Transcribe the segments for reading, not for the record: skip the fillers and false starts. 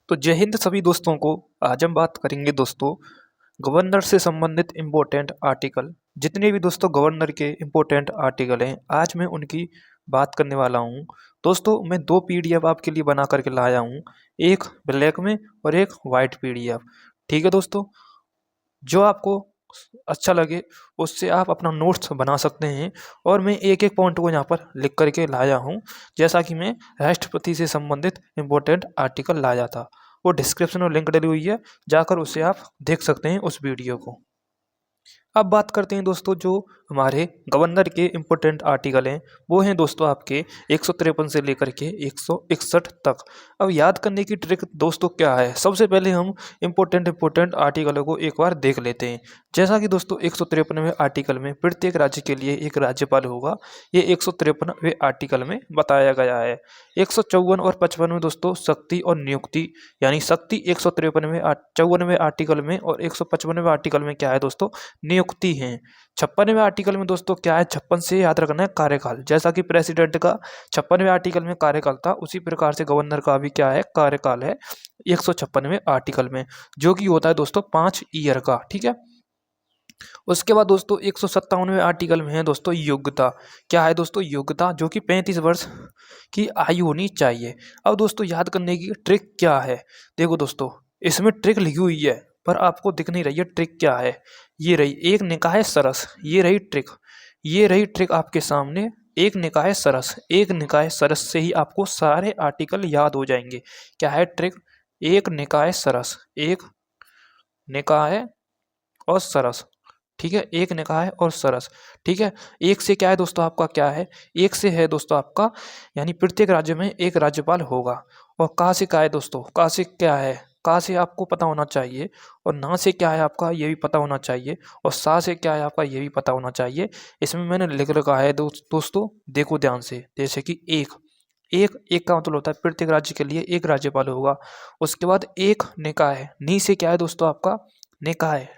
तो जय हिंद सभी दोस्तों को। आज हम बात करेंगे दोस्तों गवर्नर से संबंधित इम्पोर्टेंट आर्टिकल। जितने भी दोस्तों गवर्नर के इम्पोर्टेंट आर्टिकल हैं आज मैं उनकी बात करने वाला हूं। दोस्तों मैं दो पीडीएफ आपके लिए बना करके लाया हूं, एक ब्लैक में और एक वाइट पीडीएफ। ठीक है दोस्तों, जो आपको अच्छा लगे उससे आप अपना नोट्स बना सकते हैं। और मैं एक एक पॉइंट को यहाँ पर लिख करके लाया हूँ, जैसा कि मैं राष्ट्रपति से संबंधित इम्पोर्टेंट आर्टिकल लाया था। वो डिस्क्रिप्शन में लिंक डली हुई है, जाकर उसे आप देख सकते हैं उस वीडियो को। अब बात करते हैं दोस्तों जो हमारे गवर्नर के इम्पोर्टेंट आर्टिकल हैं, वो हैं दोस्तों आपके 153 से लेकर के 161 तक। अब याद करने की ट्रिक दोस्तों क्या है, सबसे पहले हम इम्पोर्टेंट आर्टिकलों को एक बार देख लेते हैं। जैसा कि दोस्तों 153वें आर्टिकल में प्रत्येक राज्य के लिए एक राज्यपाल होगा, ये 153वें आर्टिकल में बताया गया है। 154 और 55 में दोस्तों शक्ति और नियुक्ति, यानी शक्ति 153वें आर्टिकल में और 155वें आर्टिकल में क्या है दोस्तों, नियुक्ति है। 56वें आर्टिकल में दोस्तों क्या है, 56 से याद रखना है कार्यकाल। जैसा कि प्रेसिडेंट का 56वें आर्टिकल में कार्यकाल था, उसी प्रकार से गवर्नर का भी क्या है, कार्यकाल है 156वें आर्टिकल में, जो कि होता है दोस्तों 5 ईयर का। ठीक है, उसके बाद दोस्तों 157वें आर्टिकल में है दोस्तों योग्यता। क्या है दोस्तों, योग्यता, जो कि 35 वर्ष की आयु होनी चाहिए। अब दोस्तों याद करने की ट्रिक क्या है, देखो दोस्तों इसमें ट्रिक लिखी हुई है पर आपको दिख नहीं रही है ट्रिक क्या है। ये रही एक निकाय सरस, ये रही ट्रिक, ये रही ट्रिक आपके सामने। एक निकाय सरस, एक निकाय सरस से ही आपको सारे आर्टिकल याद हो जाएंगे। क्या है ट्रिक, एक निकाय सरस, एक निकाय और सरस। ठीक है, एक निकाय और सरस। ठीक है, एक से क्या है दोस्तों आपका, क्या है, एक से है दोस्तों आपका, यानी प्रत्येक राज्य में एक राज्यपाल होगा। और का से क्या है दोस्तों, का से क्या है, का से आपको पता होना चाहिए। और ना से क्या है आपका, ये भी पता होना चाहिए। और सा से क्या है आपका, ये भी पता होना चाहिए। इसमें मैंने लिख रखा है दोस्तों देखो ध्यान से, जैसे कि एक एक एक का मतलब होता है प्रत्येक राज्य के लिए एक राज्यपाल होगा। उसके बाद एक निकाय, नी से क्या है दोस्तों आपका, निकाय,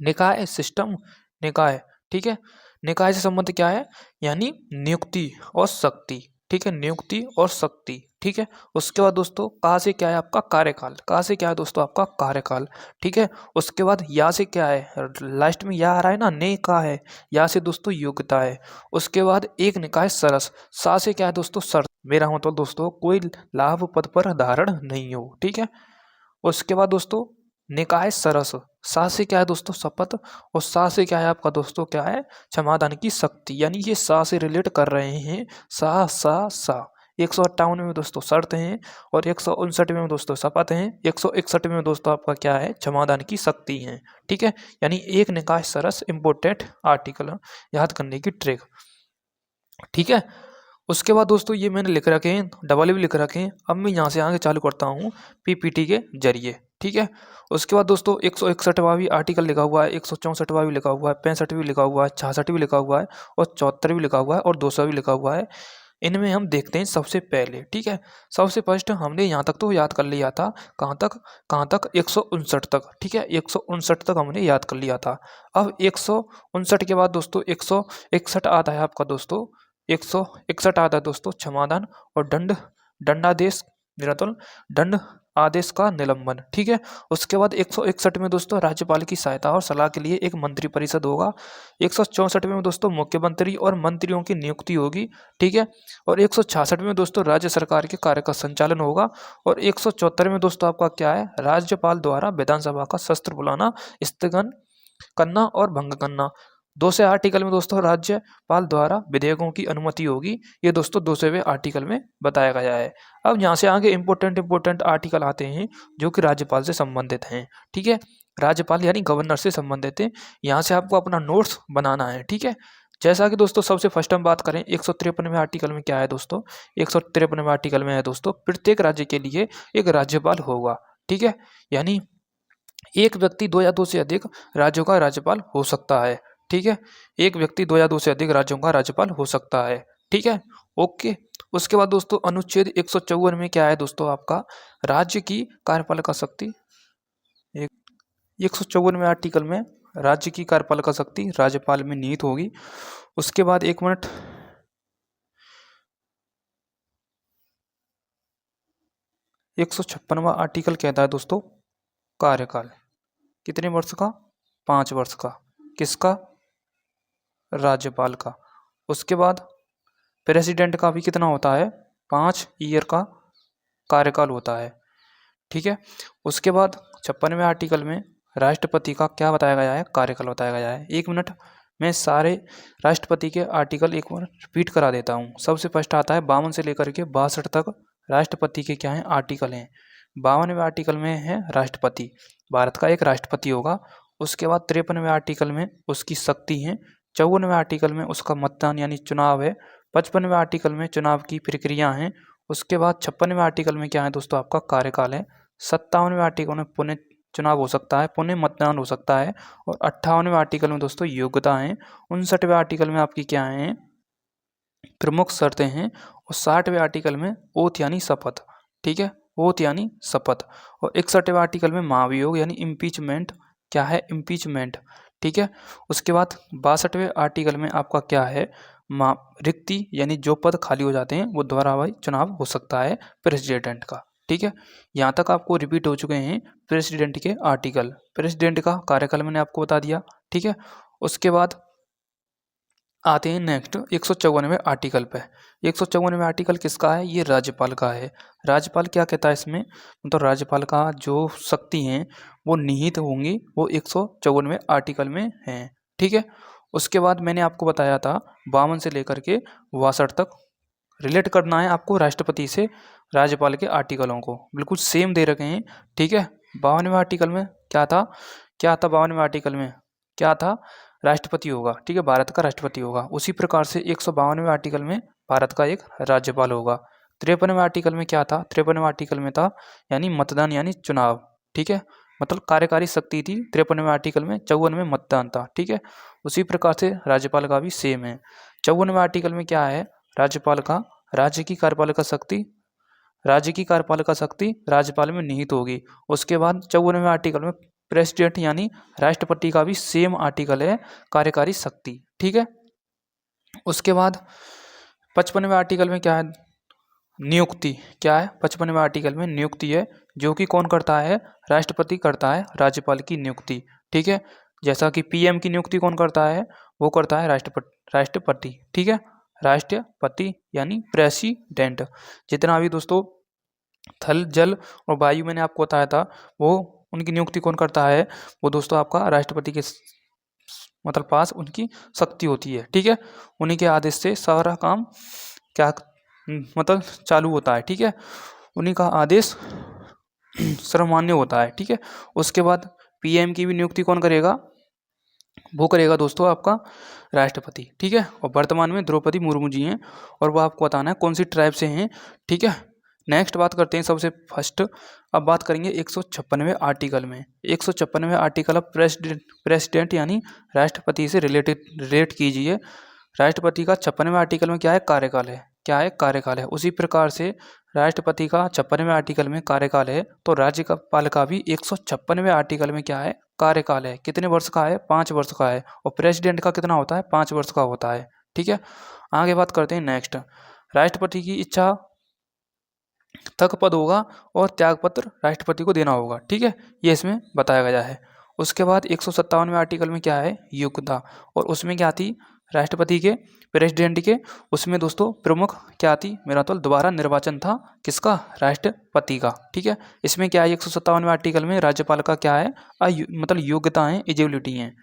निकाय सिस्टम, निकाय। ठीक है, निकाय से संबंध क्या है, यानी नियुक्ति और शक्ति। ठीक है, नियुक्ति और शक्ति। ठीक है, उसके बाद दोस्तों का से क्या है आपका, कार्यकाल, का से क्या है दोस्तों आपका, कार्यकाल। ठीक है, उसके बाद या से क्या है, लास्ट में या आ रहा है ना, ने का है, या से दोस्तों योग्यता है। उसके बाद एक निकाय सरस, सा से क्या है दोस्तों, शर्त। मेरा मतलब दोस्तों कोई लाभ पद पर धारण नहीं हो। ठीक है, उसके बाद दोस्तों निकाय सरस, सा से क्या है दोस्तों, शपथ। और सा से क्या है आपका दोस्तों, क्या है, क्षमादान की शक्ति। यानी ये सा से रिलेट कर रहे हैं, सा सा सा। 158 में दोस्तों शर्त हैं, और 159 में दोस्तों शपथ हैं, 161 में दोस्तों आपका क्या है, क्षमादान की शक्ति है। ठीक है, यानी एक निकाय सरस इम्पोर्टेंट आर्टिकल याद करने की ट्रिक। ठीक है, उसके बाद दोस्तों ये मैंने लिख रखे हैं, डबल भी लिख रखे हैं। अब मैं यहाँ से आगे चालू करता हूँ पीपीटी के जरिए। ठीक है, उसके बाद दोस्तों 161वां भी आर्टिकल लिखा हुआ है, 164वां भी लिखा हुआ है, 65 भी लिखा हुआ है, 66 भी लिखा हुआ है, और 74 भी लिखा हुआ है, और 200 भी लिखा हुआ है। इनमें हम देखते हैं सबसे पहले। ठीक है, सबसे फर्स्ट हमने यहाँ तक तो याद कर लिया था, कहाँ तक, कहाँ तक, 159 तक। ठीक है, 159 तक हमने याद कर लिया था। अब 159 के बाद दोस्तों 161 आता है आपका दोस्तों, 161 आता है दोस्तों क्षमादान और दंडादेश निरतल, दंड आदेश का निलंबन। ठीक है, उसके बाद 161 में दोस्तों राज्यपाल की सहायता और सलाह के लिए एक मंत्री परिषद होगा। 164 में दोस्तों मुख्यमंत्री और मंत्रियों की नियुक्ति होगी। ठीक है, और 166 में दोस्तों राज्य सरकार के कार्य का संचालन होगा। और 174 में दोस्तों आपका क्या है, राज्यपाल द्वारा विधानसभा का सत्र बुलाना, स्थगन करना और भंग करना। 200 आर्टिकल में दोस्तों राज्यपाल द्वारा विधेयकों की अनुमति होगी। ये दोस्तों 200वें आर्टिकल में बताया गया है। अब यहाँ से आगे इम्पोर्टेंट आर्टिकल आते हैं जो कि राज्यपाल से संबंधित हैं। ठीक है, राज्यपाल यानी गवर्नर से संबंधित है। यहाँ से आपको अपना नोट्स बनाना है। ठीक है, जैसा कि दोस्तों सबसे फर्स्ट हम बात करें 153वें आर्टिकल में क्या है दोस्तों, 153वें आर्टिकल में है दोस्तों प्रत्येक राज्य के लिए एक राज्यपाल होगा। ठीक है, यानी एक व्यक्ति दो या दो से अधिक राज्यों का राज्यपाल हो सकता है। ठीक है, एक व्यक्ति दो या दो से अधिक राज्यों का राज्यपाल हो सकता है। ठीक है, ओके। उसके बाद दोस्तों अनुच्छेद 154 में क्या है दोस्तों आपका, राज्य की कार्यपालिका शक्ति। 154वें आर्टिकल में राज्य की कार्यपालिका शक्ति राज्यपाल में निहित होगी। उसके बाद एक मिनट, 156वां आर्टिकल कहता है दोस्तों कार्यकाल कितने वर्ष का, 5 वर्ष का। किसका, राज्यपाल का। उसके बाद प्रेसिडेंट का भी कितना होता है, 5 ईयर का कार्यकाल होता है, ठीक है। उसके बाद 56वें आर्टिकल में राष्ट्रपति का क्या बताया गया है, कार्यकाल बताया गया है। 1 मिनट मैं सारे राष्ट्रपति के आर्टिकल एक बार रिपीट करा देता हूँ। सबसे फर्स्ट आता है 52 से लेकर के 62 तक राष्ट्रपति के क्या हैं, आर्टिकल हैं। 52वें आर्टिकल में है राष्ट्रपति, भारत का एक राष्ट्रपति होगा। उसके बाद 53वें आर्टिकल में उसकी शक्ति है। 54वें आर्टिकल में उसका मतदान यानी चुनाव है। 55वें आर्टिकल में चुनाव की प्रक्रिया है। उसके बाद 56वें आर्टिकल में क्या है दोस्तों, आपका कार्यकाल है। 57वें आर्टिकल में पुनः चुनाव हो सकता है, पुनः मतदान हो सकता है। और 58वें आर्टिकल में दोस्तों योग्यता है। 59वें आर्टिकल में आपकी क्या है, प्रमुख शर्तें हैं। और 60वें आर्टिकल में ओथ यानी शपथ, ठीक है, ओथ यानी शपथ। और 61वें आर्टिकल में महाभियोग यानी इम्पीचमेंट, क्या है, इम्पीचमेंट, ठीक है। उसके बाद 62वें आर्टिकल में आपका क्या है, रिक्ति यानी जो पद खाली हो जाते हैं वो दोबारा चुनाव हो सकता है प्रेसिडेंट का, ठीक है। यहाँ तक आपको रिपीट हो चुके हैं प्रेसिडेंट के आर्टिकल। प्रेसिडेंट का कार्यकाल मैंने आपको बता दिया, ठीक है। उसके बाद आते हैं नेक्स्ट 154वें आर्टिकल पे। 154वें आर्टिकल किसका है, ये राज्यपाल का है। राज्यपाल क्या कहता है इसमें, मतलब राज्यपाल का जो शक्ति हैं वो निहित होंगी, वो 154वें आर्टिकल में हैं, ठीक है। उसके बाद मैंने आपको बताया था 52 से लेकर के 62 तक रिलेट करना है आपको राष्ट्रपति से राज्यपाल के आर्टिकलों को, बिल्कुल सेम दे रखे हैं, ठीक है। 52वें आर्टिकल में क्या था, 52वें आर्टिकल में क्या था, राष्ट्रपति होगा, ठीक है, भारत का राष्ट्रपति होगा। उसी प्रकार से 152वें आर्टिकल में भारत का एक राज्यपाल होगा। 53वें आर्टिकल में क्या था, 53वें आर्टिकल में था यानी मतदान यानी चुनाव, ठीक है, मतलब कार्यकारी शक्ति थी 53वें आर्टिकल में। 54वें में मतदान था, ठीक है। उसी प्रकार से राज्यपाल का भी सेम है। 54वें आर्टिकल में क्या है, राज्यपाल का राज्य की कार्यपालिका शक्ति, राज्य की कार्यपालिका शक्ति राज्यपाल में निहित होगी। उसके बाद 54वें आर्टिकल में प्रेसिडेंट यानी राष्ट्रपति का भी सेम आर्टिकल है, कार्यकारी शक्ति, ठीक है। उसके बाद 55वें आर्टिकल में क्या है, नियुक्ति, क्या है, 55वें आर्टिकल में नियुक्ति है, जो कि कौन करता है, राष्ट्रपति करता है राज्यपाल की नियुक्ति, ठीक है। जैसा कि पीएम की नियुक्ति कौन करता है, वो करता है राष्ट्रपति, ठीक है, राष्ट्रपति यानी प्रेसिडेंट। जितना भी दोस्तों थल जल और वायु मैंने आपको बताया था, वो उनकी नियुक्ति कौन करता है, वो दोस्तों आपका राष्ट्रपति के मतलब पास उनकी शक्ति होती है, ठीक है। उन्हीं के आदेश से सारा काम क्या मतलब चालू होता है, ठीक है, उन्हीं का आदेश सर्वमान्य होता है, ठीक है। उसके बाद पीएम की भी नियुक्ति कौन करेगा, वो करेगा दोस्तों आपका राष्ट्रपति, ठीक है। और वर्तमान में द्रौपदी मुर्मू जी हैं, और वो आपको बताना है कौन सी ट्राइब से हैं, ठीक है। नेक्स्ट बात करते हैं सबसे फर्स्ट, अब बात करेंगे 156वें आर्टिकल में। 156वें आर्टिकल अब प्रेसिडेंट यानी राष्ट्रपति से रिलेट कीजिए। राष्ट्रपति का 56वें आर्टिकल में क्या है, कार्यकाल है, क्या है, कार्यकाल है। उसी प्रकार से राष्ट्रपति का 56वें आर्टिकल में कार्यकाल है, तो राज्यपाल का भी 156वें आर्टिकल में क्या है, कार्यकाल है। कितने वर्ष का है, 5 वर्ष का है। और प्रेसिडेंट का कितना होता है, 5 वर्ष का होता है, ठीक है। आगे बात करते हैं नेक्स्ट, राष्ट्रपति की इच्छा तक पद होगा और त्यागपत्र राष्ट्रपति को देना होगा, ठीक है, ये इसमें बताया गया है। उसके बाद 157वें आर्टिकल में क्या है, योग्यता, और उसमें क्या थी, राष्ट्रपति के, प्रेसिडेंट के, उसमें दोस्तों प्रमुख क्या थी, मेरा तो दोबारा निर्वाचन था किसका, राष्ट्रपति का, ठीक है। इसमें क्या है, 157वें आर्टिकल में राज्यपाल का क्या है, मतलब योग्यताएं, एलिजिबिलिटी हैं,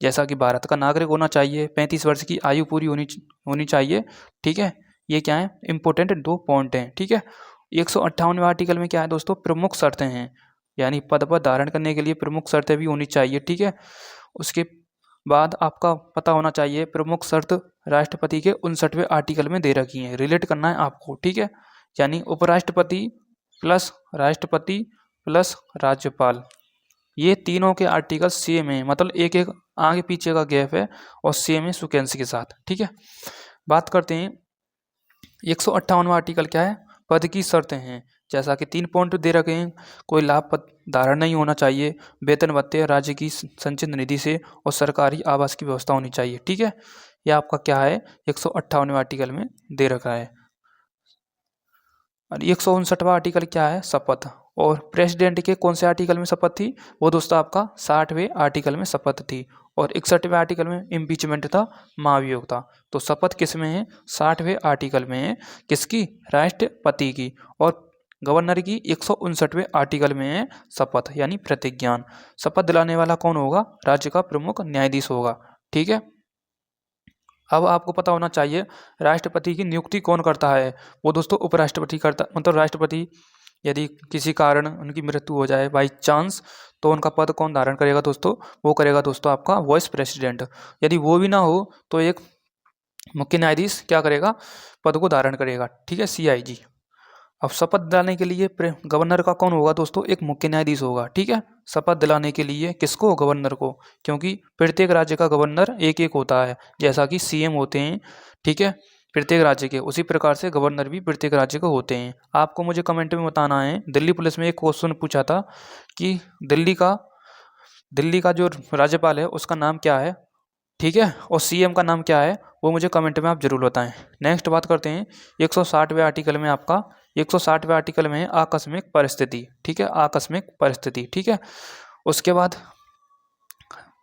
जैसा कि भारत का नागरिक होना चाहिए, 35 वर्ष की आयु पूरी होनी चाहिए, ठीक है। ये क्या है, इंपॉर्टेंट 2 पॉइंट हैं, ठीक है। 158वें आर्टिकल में क्या है दोस्तों, प्रमुख शर्तें हैं, यानी पद पर धारण करने के लिए प्रमुख शर्तें भी होनी चाहिए, ठीक है। उसके बाद आपका पता होना चाहिए प्रमुख शर्त राष्ट्रपति के 59वें आर्टिकल में दे रखी हैं, रिलेट करना है आपको, ठीक है। यानी उपराष्ट्रपति प्लस राष्ट्रपति प्लस राज्यपाल, ये तीनों के आर्टिकल सेम है, मतलब एक एक आगे पीछे का गैप है और सेम है सीक्वेंस के साथ, ठीक है। बात करते हैं 158वां आर्टिकल क्या है, पद की शर्तें हैं, जैसा कि 3 पॉइंट दे रखे हैं, कोई लाभ पद धारण नहीं होना चाहिए, वेतन भत्ते राज्य की संचित निधि से, और सरकारी आवास की व्यवस्था होनी चाहिए, ठीक है। यह आपका क्या है, 158वें आर्टिकल में दे रखा है। और 159वां आर्टिकल क्या है, शपथ। और प्रेसिडेंट के कौन से आर्टिकल में शपथ थी, वो दोस्तों आपका 60वें आर्टिकल में शपथ थी। और 61वें आर्टिकल में इम्पीचमेंट था, महाभियोग था। तो शपथ किस में है, 60वें आर्टिकल में है, किसकी, राष्ट्रपति की। और गवर्नर की 159वें आर्टिकल में है शपथ, यानी प्रतिज्ञान। शपथ दिलाने वाला कौन होगा, राज्य का प्रमुख न्यायाधीश होगा। ठीक है। अब आपको पता होना चाहिए राष्ट्रपति की नियुक्ति कौन करता है, वो दोस्तों उपराष्ट्रपति करता, मतलब राष्ट्रपति यदि किसी कारण उनकी मृत्यु हो जाए बाई चांस, तो उनका पद कौन धारण करेगा दोस्तों, वो करेगा दोस्तों आपका वाइस प्रेसिडेंट। यदि वो भी ना हो तो एक मुख्य न्यायाधीश क्या करेगा, पद को धारण करेगा। ठीक है, CIG। अब शपथ दिलाने के लिए गवर्नर का कौन होगा दोस्तों, एक मुख्य न्यायाधीश होगा। ठीक है, शपथ दिलाने के लिए किसको, गवर्नर को, क्योंकि प्रत्येक राज्य का गवर्नर एक एक होता है, जैसा कि CM होते हैं। ठीक है, प्रत्येक राज्य के, उसी प्रकार से गवर्नर भी प्रत्येक राज्य के होते हैं। आपको मुझे कमेंट में बताना है, दिल्ली पुलिस में एक क्वेश्चन पूछा था कि दिल्ली का जो राज्यपाल है उसका नाम क्या है। ठीक है, और CM का नाम क्या है, वो मुझे कमेंट में आप जरूर बताएं। नेक्स्ट बात करते हैं 160वें आर्टिकल में, आपका 160वें आर्टिकल में है आकस्मिक परिस्थिति। ठीक है, आकस्मिक परिस्थिति। ठीक है, उसके बाद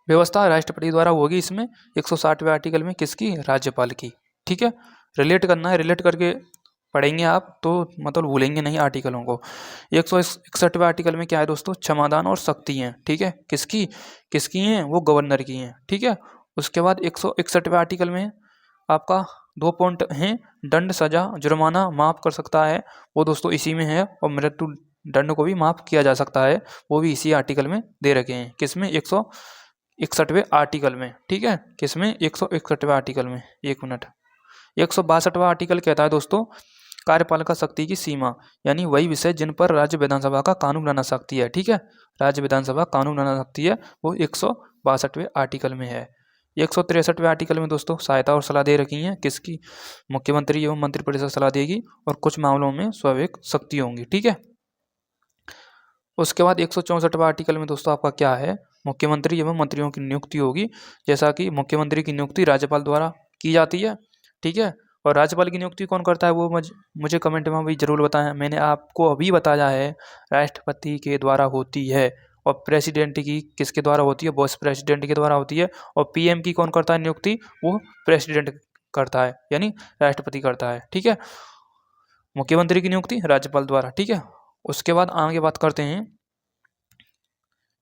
व्यवस्था राष्ट्रपति द्वारा होगी इसमें 160वें आर्टिकल में, किसकी, राज्यपाल की। ठीक है, रिलेट करना है, रिलेट करके पढ़ेंगे आप तो मतलब भूलेंगे नहीं आर्टिकलों को। 161वें आर्टिकल में क्या है दोस्तों, क्षमादान और शक्ति हैं। ठीक है, किसकी किसकी हैं, वो गवर्नर की हैं। ठीक है, उसके बाद 161वें आर्टिकल में आपका 2 पॉइंट हैं, दंड, सजा, जुर्माना माफ कर सकता है, वो दोस्तों इसी में है। और मृत्यु दंड को भी माफ किया जा सकता है, वो भी इसी आर्टिकल में दे रखे हैं। किसमें, 161वें आर्टिकल में। ठीक है, किसमें, 161वें आर्टिकल में। एक मिनट, 162वां आर्टिकल कहता है दोस्तों कार्यपालिका शक्ति की सीमा, यानी वही विषय जिन पर राज्य विधानसभा का कानून बना सकती है। ठीक है, राज्य विधानसभा कानून बना सकती है, वो 162वें आर्टिकल में है। 163वें आर्टिकल में दोस्तों सहायता और सलाह दे रखी है, किसकी, मुख्यमंत्री एवं मंत्रिपरिषद सलाह देगी, और कुछ मामलों में स्वाभाविक शक्ति होंगी। ठीक है, उसके बाद 164वां आर्टिकल में दोस्तों आपका क्या है, मुख्यमंत्री एवं मंत्रियों की नियुक्ति होगी। जैसा कि मुख्यमंत्री की नियुक्ति राज्यपाल द्वारा की जाती है। ठीक है, और राज्यपाल की नियुक्ति कौन करता है, वो मुझे कमेंट में भी जरूर बताएं। मैंने आपको अभी बताया है राष्ट्रपति के द्वारा होती है, और प्रेसिडेंट की किसके द्वारा होती है, वाइस प्रेसिडेंट के द्वारा होती है। और PM की कौन करता है नियुक्ति, वो प्रेसिडेंट करता है, यानी राष्ट्रपति करता है। ठीक है, मुख्यमंत्री की नियुक्ति राज्यपाल द्वारा। ठीक है, उसके बाद आगे बात करते हैं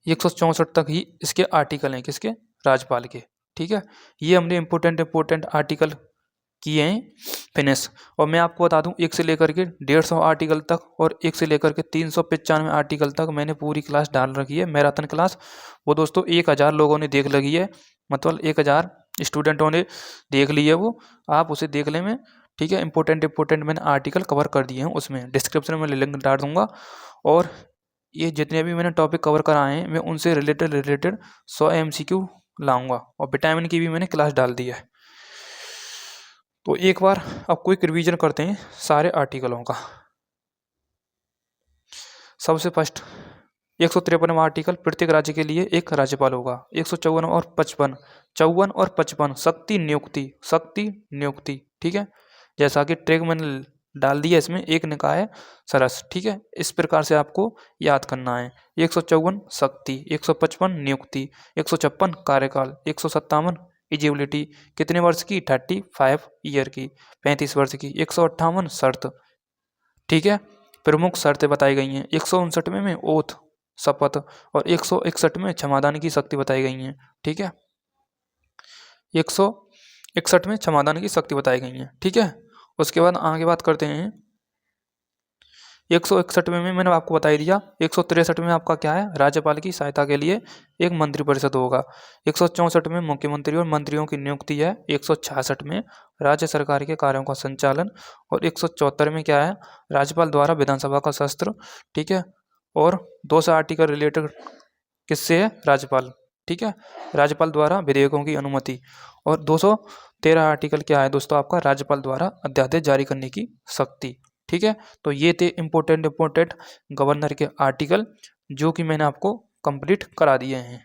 164 तक ही इसके आर्टिकल हैं, किसके, राज्यपाल के। ठीक है, ये हमने इम्पोर्टेंट आर्टिकल किए हैं फिनिश। और मैं आपको बता दूं 1 से लेकर के 150 आर्टिकल तक और 1 से लेकर के 395 आर्टिकल तक मैंने पूरी क्लास डाल रखी है, मैराथन क्लास। वो दोस्तों 1000 लोगों ने देख लगी है, मतलब 1000 स्टूडेंटों ने देख ली है, वो आप उसे देख लें में। ठीक है, इंपॉर्टेंट मैंने आर्टिकल कवर कर दिए हैं, उसमें डिस्क्रिप्शन में लिंक डाल दूंगा। और ये जितने भी मैंने टॉपिक कवर कराए हैं मैं उनसे रिलेटेड 100 MCQ लाऊंगा, और विटामिन की भी मैंने क्लास डाल दी है। तो एक बार अब क्विक रिवीजन करते हैं सारे आर्टिकलों का। सबसे फर्स्ट 153वां आर्टिकल, प्रत्येक राज्य के लिए एक राज्यपाल होगा। 154 और 55 शक्ति नियुक्ति। ठीक है, जैसा कि ट्रैक मैंने डाल दिया, इसमें एक निकाय सरस। ठीक है, इस प्रकार से आपको याद करना है। 154 शक्ति, 155 नियुक्ति, 156 कार्यकाल, 157 एलिजिबिलिटी, कितने वर्ष की, 35 ईयर की, 35 वर्ष की। 158 शर्त। ठीक है, प्रमुख शर्तें बताई गई हैं। 159 में ओथ, शपथ, और 161 में क्षमादान की शक्ति बताई गई हैं। ठीक है, 161 में क्षमादान की शक्ति बताई गई हैं। ठीक है, उसके बाद आगे बात करते हैं 161 में मैंने आपको बता ही दिया। 163 में आपका क्या है, राज्यपाल की सहायता के लिए एक मंत्रिपरिषद होगा। 164 में मुख्यमंत्री और मंत्रियों की नियुक्ति है। 166 में राज्य सरकार के कार्यों का संचालन, और 174 में क्या है, राज्यपाल द्वारा विधानसभा का शस्त्र। ठीक है, और 200 आर्टिकल रिलेटेड किससे है, राज्यपाल। ठीक है, राज्यपाल द्वारा विधेयकों की अनुमति। और 213 आर्टिकल क्या है दोस्तों, आपका राज्यपाल द्वारा अध्यादेश जारी करने की शक्ति। ठीक है, तो ये थे इम्पोर्टेंट गवर्नर के आर्टिकल, जो कि मैंने आपको कंप्लीट करा दिए हैं।